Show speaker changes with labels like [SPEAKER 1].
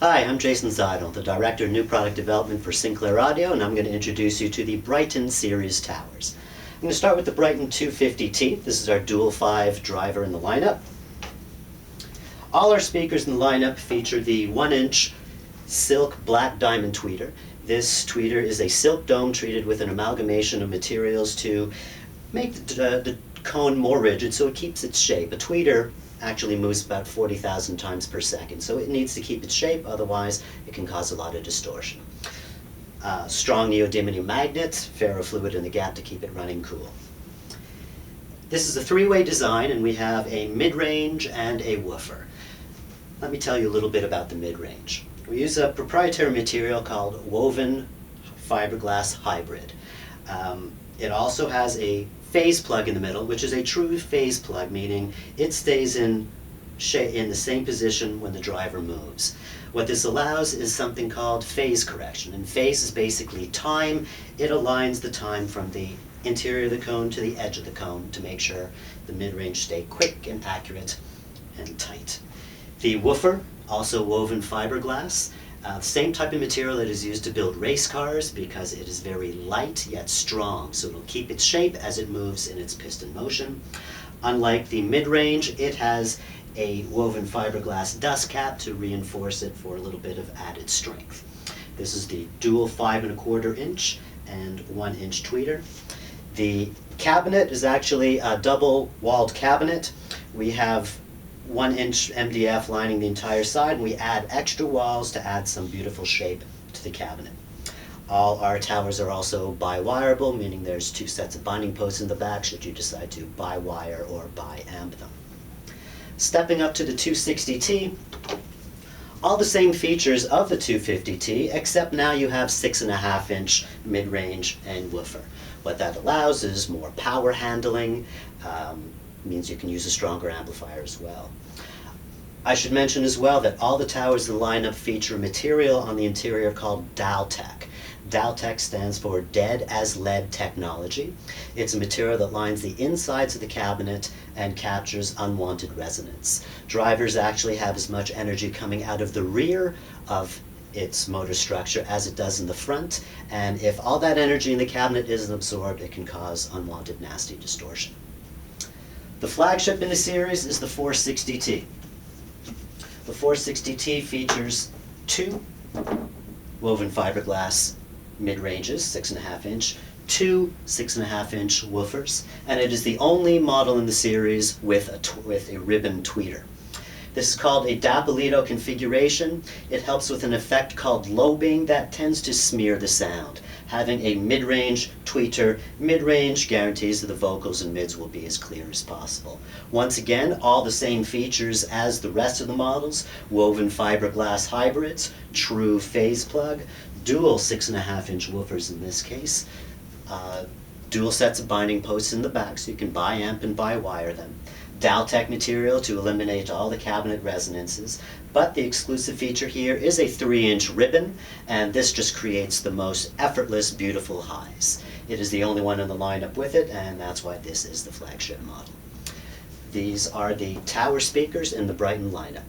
[SPEAKER 1] Hi, I'm Jason Seidel, the Director of New Product Development for Sinclair Audio, and I'm going to introduce you to the Brighton Series towers. I'm going to start with the Brighton 250T. This is our dual 5 driver in the lineup. All our speakers in the lineup feature the 1-inch silk black diamond tweeter. This tweeter is a silk dome treated with an amalgamation of materials to make the cone more rigid so it keeps its shape. A tweeter actually moves about 40,000 times per second, so it needs to keep its shape, otherwise it can cause a lot of distortion. Strong neodymium magnets, ferrofluid in the gap to keep it running cool. This is a 3-way design, and we have a mid-range and a woofer. Let me tell you a little bit about the mid-range. We use a proprietary material called woven fiberglass hybrid. It also has a phase plug in the middle, which is a true phase plug, meaning it stays in the same position when the driver moves. What this allows is something called phase correction, and phase is basically time. It aligns the time from the interior of the cone to the edge of the cone to make sure the mid-range stay quick and accurate and tight. The woofer, also woven fiberglass, same type of material that is used to build race cars because it is very light yet strong, so it'll keep its shape as it moves in its piston motion. Unlike the mid-range, it has a woven fiberglass dust cap to reinforce it for a little bit of added strength. This is the dual 5¼ inch and 1-inch tweeter. The cabinet is actually a double-walled cabinet. We have 1-inch MDF lining the entire side, and we add extra walls to add some beautiful shape to the cabinet. All our towers are also bi-wireable, meaning there's 2 sets of binding posts in the back should you decide to bi-wire or bi-amp them. Stepping up to the 260T, all the same features of the 250T, except now you have 6½-inch mid-range and woofer. What that allows is more power handling, means you can use a stronger amplifier as well. I should mention as well that all the towers in the lineup feature a material on the interior called Daltech. Daltech stands for Dead as Lead Technology. It's a material that lines the insides of the cabinet and captures unwanted resonance. Drivers actually have as much energy coming out of the rear of its motor structure as it does in the front, and if all that energy in the cabinet isn't absorbed, it can cause unwanted nasty distortion. The flagship in the series is the 460T. The 460T features 2 woven fiberglass mid-ranges, 6½-inch, 2 6½-inch woofers, and it is the only model in the series with a ribbon tweeter. This is called a Dapolito configuration. It helps with an effect called lobing that tends to smear the sound. Having a mid-range tweeter, mid-range guarantees that the vocals and mids will be as clear as possible. Once again, all the same features as the rest of the models: woven fiberglass hybrids, true phase plug, dual 6½-inch woofers in this case, dual sets of binding posts in the back so you can bi-amp and bi-wire them. Daltech material to eliminate all the cabinet resonances, but the exclusive feature here is a 3-inch ribbon, and this just creates the most effortless, beautiful highs. It is the only one in the lineup with it, and that's why this is the flagship model. These are the tower speakers in the Brighton lineup.